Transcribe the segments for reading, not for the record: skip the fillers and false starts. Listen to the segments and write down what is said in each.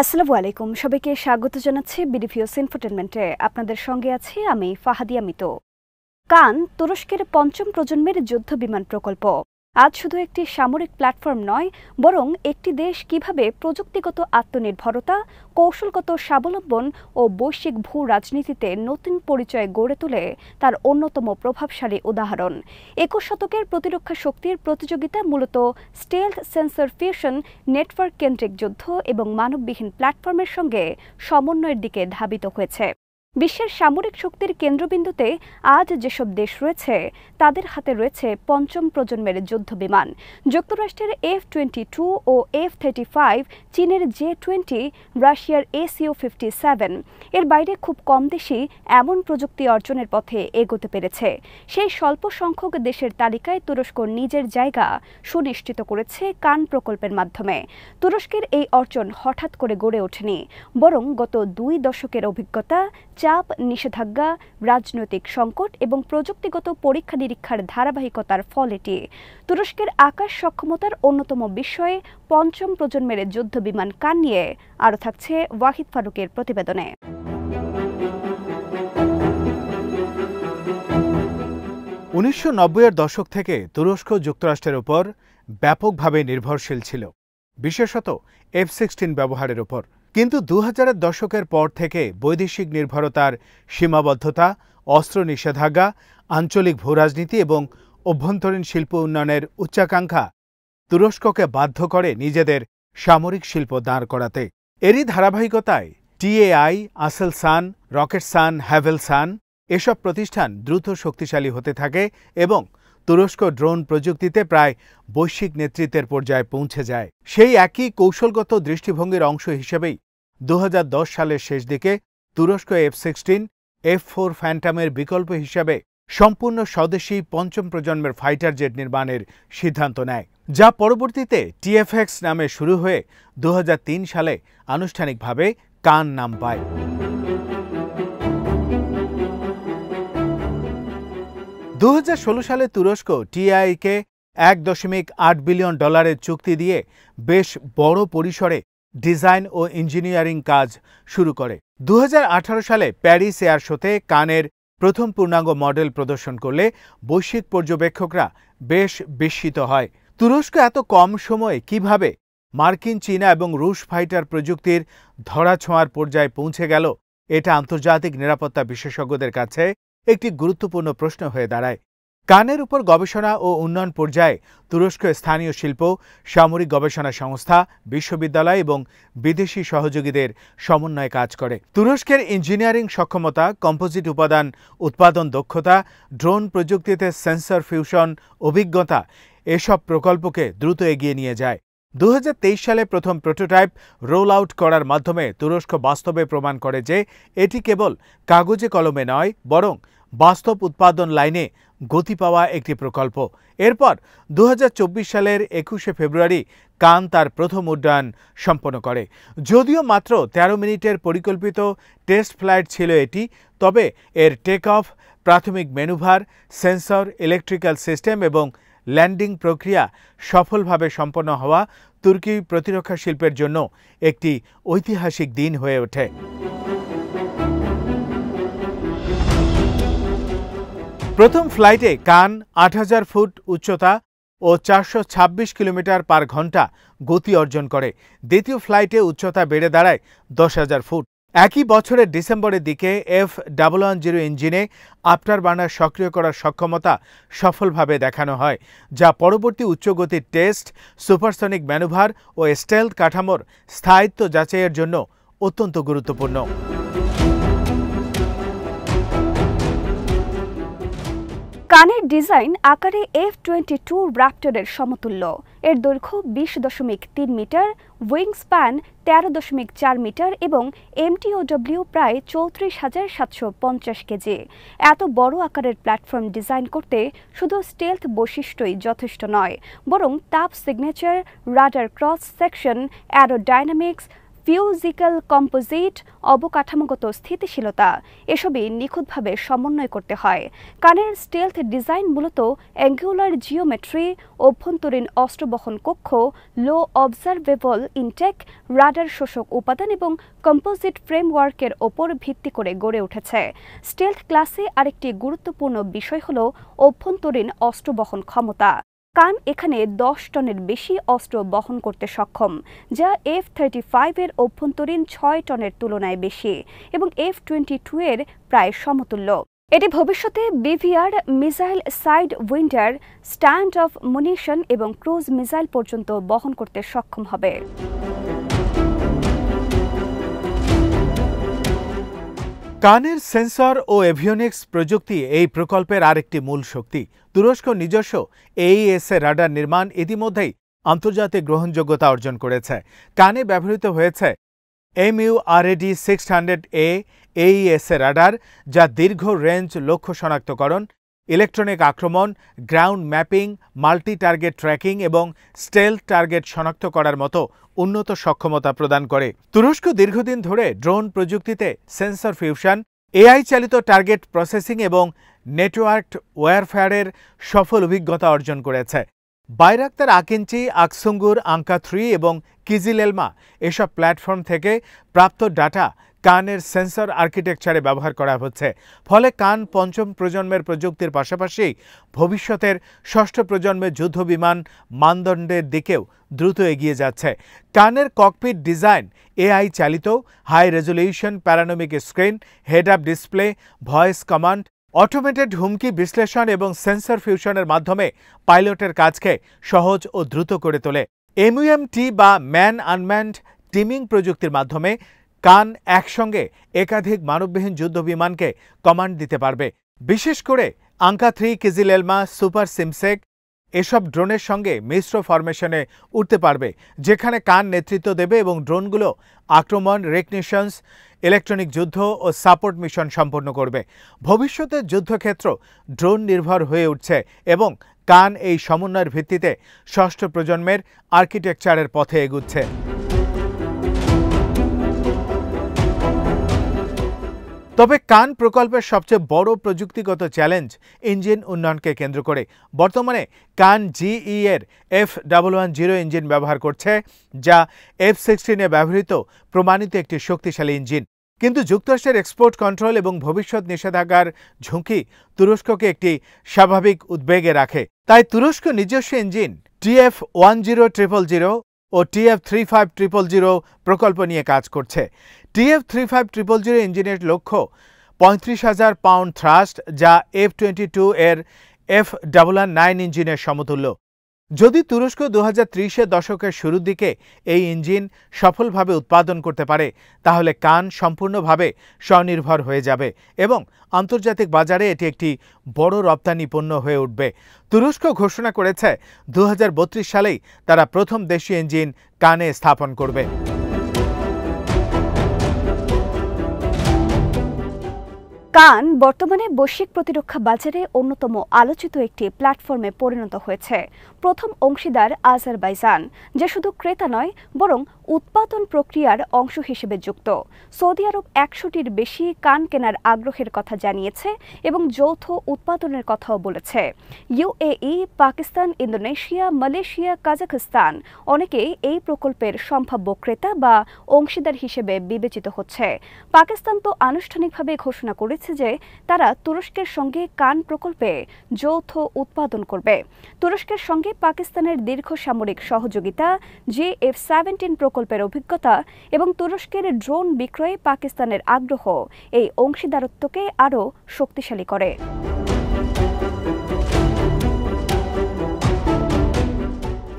আসসালামু আলাইকুম, সবাইকে স্বাগত জানাচ্ছি বিডিভিউস ইনফোটেনমেন্টে। আপনাদের সঙ্গে আছি আমি ফাহাদিয়া মিতো। কান তুরস্কের পঞ্চম প্রজন্মের যুদ্ধ বিমান প্রকল্প আজ শুধু একটি সামরিক প্ল্যাটফর্ম নয়, বরং একটি দেশ কিভাবে প্রযুক্তিগত আত্মনির্ভরতা, কৌশলগত স্বাবলম্বন ও বৈশ্বিক ভূ রাজনীতিতে নতুন পরিচয় গড়ে তোলে তার অন্যতম প্রভাবশালী উদাহরণ। ২১ শতকের প্রতিরক্ষা শক্তির প্রতিযোগিতা মূলত স্টেলথ সেন্সর ফিউশন, নেটওয়ার্ক কেন্দ্রিক যুদ্ধ এবং মানববিহীন প্ল্যাটফর্মের সঙ্গে সমন্বয়ের দিকে ধাবিত হয়েছে। বিশ্বের সামরিক শক্তির কেন্দ্রবিন্দুতে আজ যেসব দেশ রয়েছে তাদের হাতে রয়েছে পঞ্চম প্রজন্মের যুদ্ধ বিমান। যুক্তরাষ্ট্রের F-22 ও F-35, চীনের J-20, রাশিয়ার ACU-57। এর বাইরে খুব কম দেশই এমন প্রযুক্তি অর্জনের পথে এগোতে পেরেছে। সেই স্বল্প সংখ্যক দেশের তালিকায় তুরস্ক নিজের জায়গা সুনিশ্চিত করেছে কান প্রকল্পের মাধ্যমে। তুরস্কের এই অর্জন হঠাৎ করে গড়ে ওঠেনি, বরং গত 2 দশকের অভিজ্ঞতা, চাপ, নিষেধাজ্ঞা, রাজনৈতিক সংকট এবং প্রযুক্তিগত পরীক্ষা নিরীক্ষার ধারাবাহিকতার ফল এটি। তুরস্কের আকাশ সক্ষমতার অন্যতম বিষয়ে পঞ্চম প্রজন্মের যুদ্ধ বিমান কান নিয়ে আরও থাকছে ওয়াহিদ ফারুকের প্রতিবেদনে। 1990-এর দশক থেকে তুরস্ক যুক্তরাষ্ট্রের উপর ব্যাপকভাবে নির্ভরশীল ছিল, বিশেষত F-16 ব্যবহারের উপর। কিন্তু 2000-এর দশকের পর থেকে বৈদেশিক নির্ভরতার সীমাবদ্ধতা, অস্ত্র নিষেধাজ্ঞা, আঞ্চলিক ভূরাজনীতি এবং অভ্যন্তরীণ শিল্প উন্নয়নের উচ্চাকাঙ্ক্ষা তুরস্ককে বাধ্য করে নিজেদের সামরিক শিল্প দাঁড় করাতে। এরই ধারাবাহিকতায় TAI, আসেলসান, রকেটসান, হ্যাভেলসান এসব প্রতিষ্ঠান দ্রুত শক্তিশালী হতে থাকে এবং তুরস্ক ড্রোন প্রযুক্তিতে প্রায় বৈশ্বিক নেতৃত্বের পর্যায়ে পৌঁছে যায়। সেই একই কৌশলগত দৃষ্টিভঙ্গির অংশ হিসেবেই 2010 সালের শেষ দিকে তুরস্ক F-16, F-4 ফ্যান্টামের বিকল্প হিসেবে সম্পূর্ণ স্বদেশী পঞ্চম প্রজন্মের ফাইটার জেট নির্মাণের সিদ্ধান্ত নেয়, যা পরবর্তীতে TFX নামে শুরু হয়ে 2003 সালে আনুষ্ঠানিকভাবে কান নাম পায়। 2016 সালে তুরস্ক TAI-কে $1.8 বিলিয়ন চুক্তি দিয়ে বেশ বড় পরিসরে ডিজাইন ও ইঞ্জিনিয়ারিং কাজ শুরু করে। 2018 সালে প্যারিস এয়ার শোতে কানের প্রথম পূর্ণাঙ্গ মডেল প্রদর্শন করলে বৈশ্বিক পর্যবেক্ষকরা বেশ বিস্মিত হয়। তুরস্ক এত কম সময়ে কিভাবে মার্কিন, চীনা এবং রুশ ফাইটার প্রযুক্তির ধরাছোঁয়ার পর্যায়ে পৌঁছে গেল, এটা আন্তর্জাতিক নিরাপত্তা বিশেষজ্ঞদের কাছে একটি গুরুত্বপূর্ণ প্রশ্ন হয়ে দাঁড়ায়। কানের উপর গবেষণা ও উন্নয়ন পর্যায়ে তুরস্ক স্থানীয় শিল্প, সামরিক গবেষণা সংস্থা, বিশ্ববিদ্যালয় এবং বিদেশি সহযোগীদের সমন্বয়ে কাজ করে। তুরস্কের ইঞ্জিনিয়ারিং সক্ষমতা, কম্পোজিট উপাদান উৎপাদন দক্ষতা, ড্রোন প্রযুক্তিতে সেন্সর ফিউশন অভিজ্ঞতা এসব প্রকল্পকে দ্রুত এগিয়ে নিয়ে যায়। 2023 সালে প্রথম প্রোটোটাইপ রোল আউট করার মাধ্যমে তুরস্ক বাস্তবে প্রমাণ করে যে এটি কেবল কাগজে কলমে নয়, বরং বাস্তব উৎপাদন লাইনে গতি পাওয়া একটি প্রকল্প। এরপর 2024 সালের 21শে ফেব্রুয়ারি কান তার প্রথম উড্ডয়ন সম্পন্ন করে। যদিও মাত্র 13 মিনিটের পরিকল্পিত টেস্ট ফ্লাইট ছিল এটি, তবে এর টেক অফ, প্রাথমিক ম্যানুভার, সেন্সর, ইলেকট্রিক্যাল সিস্টেম এবং ল্যান্ডিং প্রক্রিয়া সফলভাবে সম্পন্ন হওয়া তুর্কি প্রতিরক্ষা শিল্পের জন্য একটি ঐতিহাসিক দিন হয়ে ওঠে। প্রথম ফ্লাইটে কান 8000 ফুট উচ্চতা ও 426 কিলোমিটার পার ঘন্টা গতি অর্জন করে। দ্বিতীয় ফ্লাইটে উচ্চতা বেড়ে দাঁড়ায় 10,000 ফুট। একই বছরের ডিসেম্বরের দিকে F-110 ইঞ্জিনে আফটার বার্নার সক্রিয় করার সক্ষমতা সফলভাবে দেখানো হয়, যা পরবর্তী উচ্চগতির টেস্ট, সুপারসনিক ম্যানুভার ও স্টেলথ কাঠামোর স্থায়িত্ব যাচাইয়ের জন্য অত্যন্ত গুরুত্বপূর্ণ। কানের ডিজাইন আকারে F-22 র্যাপটরের সমতুল্য। এর দৈর্ঘ্য 20.3 মিটার, উইং স্প্যান 13.4 মিটার এবং MTOW প্রায় 34,750 কেজি। এত বড় আকারের প্ল্যাটফর্ম ডিজাইন করতে শুধু স্টেলথ বৈশিষ্ট্যই যথেষ্ট নয়, বরং তাপ signature, radar cross section, aerodynamics, ফিউজিক্যাল কম্পোজিট, অবকাঠামোগত স্থিতিশীলতা এসবই নিখুঁতভাবে সমন্বয় করতে হয়। কানের স্টেলথ ডিজাইন মূলত অ্যাঙ্গুলার জিওমেট্রি, অভ্যন্তরীণ অস্ত্রবহন কক্ষ, লো অবজারভেবল ইনটেক, রাডার শোষক উপাদান এবং কম্পোজিট ফ্রেমওয়ার্কের ওপর ভিত্তি করে গড়ে উঠেছে। স্টেলথ ক্লাসে আরেকটি গুরুত্বপূর্ণ বিষয় হল অভ্যন্তরীণ অস্ত্র বহন ক্ষমতা। কান এখানে 10 টনের বেশি অস্ত্র বহন করতে সক্ষম, যা F-35 এর অভ্যন্তরীণ 6 টনের তুলনায় বেশি এবং F-22 এর প্রায় সমতুল্য। এটি ভবিষ্যতে BVR, missile sidewinder, stand off munition এবং ক্রুজ মিসাইল পর্যন্ত বহন করতে সক্ষম হবে। কানের সেন্সর ও এভিওনিক্স প্রযুক্তি এই প্রকল্পের আরেকটি মূল শক্তি। তুরস্ক নিজস্ব AES রাডার নির্মাণ ইতিমধ্যেই আন্তর্জাতিক গ্রহণযোগ্যতা অর্জন করেছে। কানে ব্যবহৃত হয়েছে MURAD 600A AES রাডার, যা দীর্ঘ রেঞ্জ লক্ষ্য শনাক্তকরণ, ইলেকট্রনিক আক্রমণ, ground mapping, multi target tracking এবং স্টেলথ টার্গেট শনাক্ত করার মতো উন্নত সক্ষমতা প্রদান করে। তুরস্ক দীর্ঘদিন ধরে ড্রোন প্রযুক্তিতে সেন্সর ফিউশন, AI চালিত টার্গেট প্রসেসিং এবং নেটওয়ার্কড ওয়্যারফেয়ারের সফল অভিজ্ঞতা অর্জন করেছে। বাইরাক্তার আকিঞ্চি, আকসুঙ্গুর, আঙ্কা 3 এবং কিজিলেলমা এসব প্ল্যাটফর্ম থেকে প্রাপ্ত ডাটা কানের সেন্সর আর্কিটেকচারে ব্যবহার করা হচ্ছে। ফলে কান পঞ্চম প্রজন্মের প্রযুক্তির পাশাপাশি ভবিষ্যতের ষষ্ঠ প্রজন্মের যুদ্ধবিমান মানদণ্ডের দিকেও দ্রুত এগিয়ে যাচ্ছে। কানের ককপিট ডিজাইন AI চালিত, high resolution panoramic screen, head up display, voice command, automated হুমকি বিশ্লেষণ এবং সেন্সর ফিউশনের মাধ্যমে পাইলটের কাজকে সহজ ও দ্রুত করে তোলে। MUMT বা ম্যান আনম্যানড টিমিং প্রযুক্তির মাধ্যমে কান একসঙ্গে একাধিক মানববিহীন যুদ্ধবিমানকে কমান্ড দিতে পারবে। বিশেষ করে আঙ্কা 3, কিজিলেলমা, সুপার সিমসেক এসব ড্রোনের সঙ্গে মিশ্র ফরমেশনে উঠতে পারবে, যেখানে কান নেতৃত্ব দেবে এবং ড্রোনগুলো আক্রমণ, রেকগনিশনস, ইলেকট্রনিক যুদ্ধ ও সাপোর্ট মিশন সম্পন্ন করবে। ভবিষ্যতের যুদ্ধক্ষেত্র ড্রোন নির্ভর হয়ে উঠছে এবং কান এই সমন্বয়ের ভিত্তিতে ষষ্ঠ প্রজন্মের আর্কিটেকচারের পথে এগুচ্ছে। তবে কান প্রকল্পের সবচেয়ে বড় প্রযুক্তিগত চ্যালেঞ্জ ইঞ্জিন উন্নয়নকে কেন্দ্র করে। বর্তমানে কান GE এর F110 ইঞ্জিন ব্যবহার করছে, যা F-16 এ ব্যবহৃত প্রমাণিত একটি শক্তিশালী ইঞ্জিন। কিন্তু যুক্তরাষ্ট্রের এক্সপোর্ট কন্ট্রোল এবং ভবিষ্যৎ নিষেধাজ্ঞার ঝুঁকি তুরস্ককে একটি স্বাভাবিক উদ্বেগে রাখে। তাই তুরস্ক নিজস্ব ইঞ্জিন TF10000 ও TF35000 প্রকল্প নিয়ে কাজ করছে। TF35000 ইঞ্জিনের লক্ষ্য 35,000 পাউন্ড থ্রাস্ট, যা F-22 এর F999 ইঞ্জিনের সমতুল্য। যদি তুরস্ক 2030-এর দশকের শুরুর দিকে এই ইঞ্জিন সফলভাবে উৎপাদন করতে পারে, তাহলে কান সম্পূর্ণভাবে স্বনির্ভর হয়ে যাবে এবং আন্তর্জাতিক বাজারে এটি একটি বড় রপ্তানি পণ্য হয়ে উঠবে। তুরস্ক ঘোষণা করেছে 2032 সালেই তারা প্রথম দেশীয় ইঞ্জিন কানে স্থাপন করবে। কান বর্তমানে বৈশ্বিক প্রতিরক্ষা বাজারে অন্যতম আলোচিত একটি প্ল্যাটফর্মে পরিণত হয়েছে। প্রথম অংশীদার আজারবাইজান, যে শুধু ক্রেতা নয় বরং উৎপাদন প্রক্রিয়ার অংশ হিসেবে যুক্ত। সৌদি আরব 100টির বেশি কান কেনার আগ্রহের কথা জানিয়েছে এবং যৌথ উৎপাদনের কথাও বলেছে। UAE, Pakistan, Indonesia, Malaysia, Kazakhstan অনেকেই এই প্রকল্পের সম্ভাব্য ক্রেতা বা অংশীদার হিসেবে বিবেচিত হচ্ছে। পাকিস্তান তো আনুষ্ঠানিকভাবে ঘোষণা করেছে যে তারা তুরস্কের সঙ্গে কান প্রকল্পে যৌথ উৎপাদন করবে। তুরস্কের সঙ্গে পাকিস্তানের দীর্ঘ সামরিক সহযোগিতা, F-17 প্রকল্পের অভিজ্ঞতা এবং তুরস্কের ড্রোন বিক্রয়ে পাকিস্তানের আগ্রহ এই অংশীদারত্বকে আরও শক্তিশালী করে।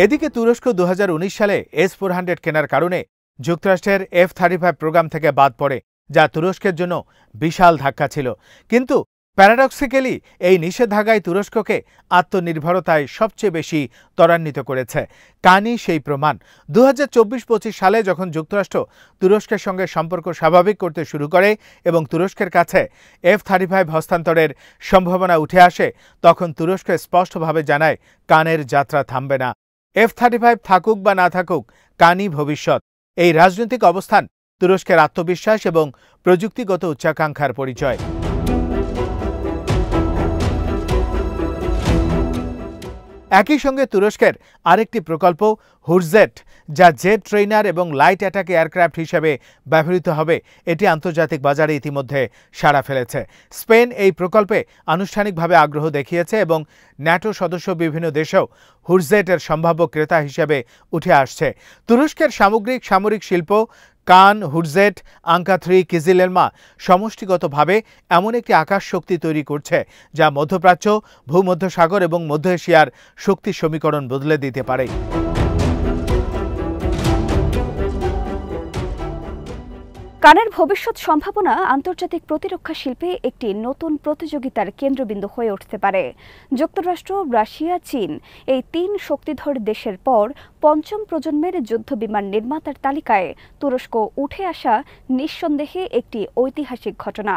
এদিকে তুরস্ক 2019 সালে S-400 কেনার কারণে যুক্তরাষ্ট্রের F-35 প্রোগ্রাম থেকে বাদ পড়ে, যা তুরস্কের জন্য বিশাল ধাক্কা ছিল। কিন্তু প্যারাডক্সিক্যালি এই নিষেধাজ্ঞায় তুরস্ককে আত্মনির্ভরতায় সবচেয়ে বেশি ত্বরান্বিত করেছে। কানই সেই প্রমাণ। 2024-25 সালে যখন যুক্তরাষ্ট্র তুরস্কের সঙ্গে সম্পর্ক স্বাভাবিক করতে শুরু করে এবং তুরস্কের কাছে F-35 হস্তান্তরের সম্ভাবনা উঠে আসে, তখন তুরস্ক স্পষ্টভাবে জানায় কানের যাত্রা থামবে না। F-35 থাকুক বা না থাকুক, কানই ভবিষ্যৎ। এই রাজনৈতিক অবস্থান তুরস্কের আত্মবিশ্বাস এবং প্রযুক্তিগত উচ্চাকাঙ্ক্ষার পরিচয়। একই সঙ্গে তুরস্কের আরেকটি প্রকল্প হুরজেট, যা জেট ট্রেইনার এবং লাইট অ্যাটাক এয়ারক্রাফট হিসেবে ব্যবহৃত হবে, এটি আন্তর্জাতিক বাজারে ইতিমধ্যে সাড়া ফেলেছে। স্পেন এই প্রকল্পে আনুষ্ঠানিকভাবে আগ্রহ দেখিয়েছে এবং ন্যাটো সদস্য বিভিন্ন দেশেও হুরজেটের সম্ভাব্য ক্রেতা হিসেবে উঠে আসছে। তুরস্কের সামরিক শিল্প কান, হুরজেট, আঙ্কা 3, কিজিলেলমা সমষ্টিগতভাবে এমন একটি আকাশ শক্তি তৈরি করছে যা মধ্যপ্রাচ্য, ভূমধ্যসাগর এবং মধ্য এশিয়ার শক্তি সমীকরণ বদলে দিতে পারে। কানের ভবিষ্যৎ সম্ভাবনা আন্তর্জাতিক প্রতিরক্ষা শিল্পে একটি নতুন প্রতিযোগিতার কেন্দ্রবিন্দু হয়ে উঠতে পারে। যুক্তরাষ্ট্র, রাশিয়া, চীন এই 3 শক্তিধর দেশের পর পঞ্চম প্রজন্মের যুদ্ধবিমান নির্মাতার তালিকায় তুরস্ক উঠে আসা নিঃসন্দেহে একটি ঐতিহাসিক ঘটনা।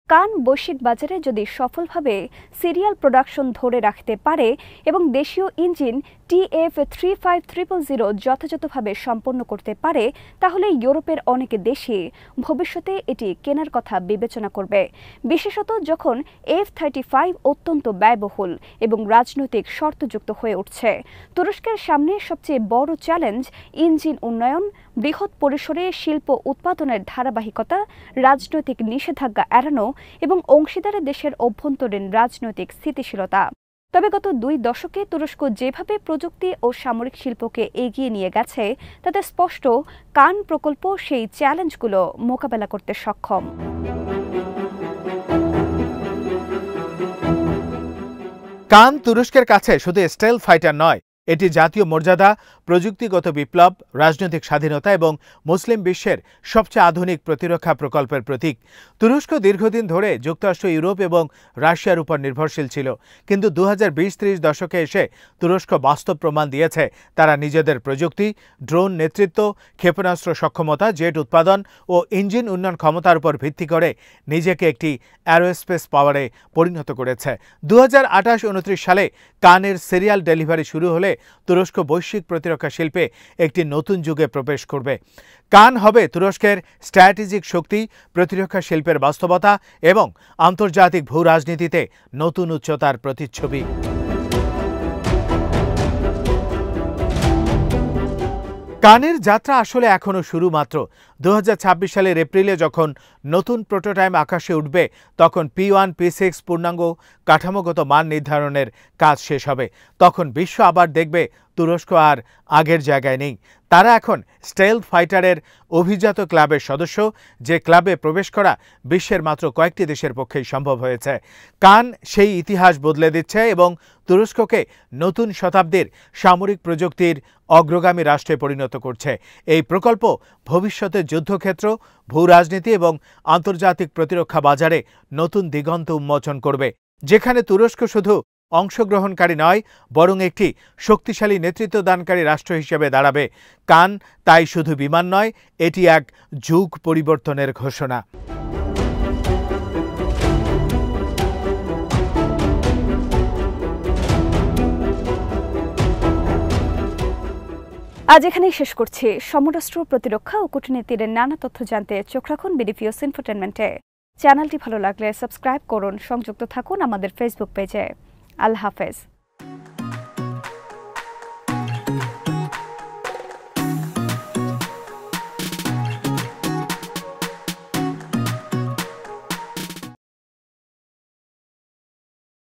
কান বৈশ্বিক বাজারে যদি সফলভাবে সিরিয়াল প্রোডাকশন ধরে রাখতে পারে এবং দেশীয় ইঞ্জিন TF-3500 যথাযথভাবে সম্পন্ন করতে পারে, তাহলে ইউরোপের অনেক দেশই ভবিষ্যতে এটি কেনার কথা বিবেচনা করবে, বিশেষত যখন F-35 অত্যন্ত ব্যয়বহুল এবং রাজনৈতিক শর্তযুক্ত হয়ে উঠছে। তুরস্কের সামনে সবচেয়ে বড় চ্যালেঞ্জ ইঞ্জিন উন্নয়ন, বৃহৎ পরিসরে শিল্প উৎপাদনের ধারাবাহিকতা, রাজনৈতিক নিষেধাজ্ঞা এড়ানো এবং অংশীদার দেশের অভ্যন্তরীণ রাজনৈতিক স্থিতিশীলতা। তবে গত 2 দশকে তুরস্ক যেভাবে প্রযুক্তি ও সামরিক শিল্পকে এগিয়ে নিয়ে গেছে, তাতে স্পষ্ট কান প্রকল্প সেই চ্যালেঞ্জগুলো মোকাবেলা করতে সক্ষম। কান তুরস্কের কাছে শুধু স্টেলথ ফাইটার নয়, এটি জাতীয় মর্যাদা, প্রযুক্তিগত বিপ্লব, রাজনৈতিক স্বাধীনতা এবং মুসলিম বিশ্বের সবচেয়ে আধুনিক প্রতিরক্ষা প্রকল্পের প্রতীক। তুরস্ক দীর্ঘদিন ধরে যুক্তরাষ্ট্র, ইউরোপ এবং রাশিয়ার উপর নির্ভরশীল ছিল, কিন্তু 2020-30 দশকে এসে তুরস্ক বাস্তব প্রমাণ দিয়েছে তারা নিজেদের প্রযুক্তি, ড্রোন নেতৃত্ব, ক্ষেপণাস্ত্র সক্ষমতা, জেট উৎপাদন ও ইঞ্জিন উন্নয়ন ক্ষমতার উপর ভিত্তি করে নিজেকে একটি অ্যারোস্পেস পাওয়ারে পরিণত করেছে। 2028-29 সালে কানের সিরিয়াল ডেলিভারি শুরু হলে তুরস্ক বৈশ্বিক প্রতিরক্ষা শিল্পে একটি নতুন যুগে প্রবেশ করবে। কান হবে তুরস্কের স্ট্র্যাটেজিক শক্তি, প্রতিরক্ষা শিল্পের বাস্তবতা এবং আন্তর্জাতিক ভূ রাজনীতিতে নতুন উচ্চতার প্রতিচ্ছবি। কানের যাত্রা আসলে এখনও শুরু মাত্র। 2026 সালের এপ্রিলে যখন নতুন প্রোটোটাইপ আকাশে উঠবে, তখন P1, P6 পূর্ণাঙ্গ কাঠামোগত মান নির্ধারণের কাজ শেষ হবে। তখন বিশ্ব আবার দেখবে তুরস্ক আর আগের জায়গায় নেই। তারা এখন স্টেলথ ফাইটারের অভিজাত ক্লাবের সদস্য, যে ক্লাবে প্রবেশ করা বিশ্বের মাত্র কয়েকটি দেশের পক্ষেই সম্ভব হয়েছে। কান সেই ইতিহাস বদলে দিচ্ছে এবং তুরস্ককে নতুন শতাব্দীর সামরিক প্রযুক্তির অগ্রগামী রাষ্ট্রে পরিণত করছে। এই প্রকল্প ভবিষ্যতের যুদ্ধক্ষেত্র, ভূ রাজনীতি এবং আন্তর্জাতিক প্রতিরক্ষা বাজারে নতুন দিগন্ত উন্মোচন করবে, যেখানে তুরস্ক শুধু অংশগ্রহণকারী নয়, বরং একটি শক্তিশালী নেতৃত্বদানকারী রাষ্ট্র হিসেবে দাঁড়াবে। কান তাই শুধু বিমান নয়, এটি এক যুগ পরিবর্তনের ঘোষণা। আজ এখানেই শেষ করছি। সমরাষ্ট্র, প্রতিরক্ষা ও কূটনীতির নানা তথ্য জানতে চোখ রাখুন বিডিপিওস ইনফোটেনমেন্টে। চ্যানেলটি ভালো লাগলে সাবস্ক্রাইব করুন, সংযুক্ত থাকুন আমাদের ফেসবুক পেজে। আল্লাহ হাফেজ।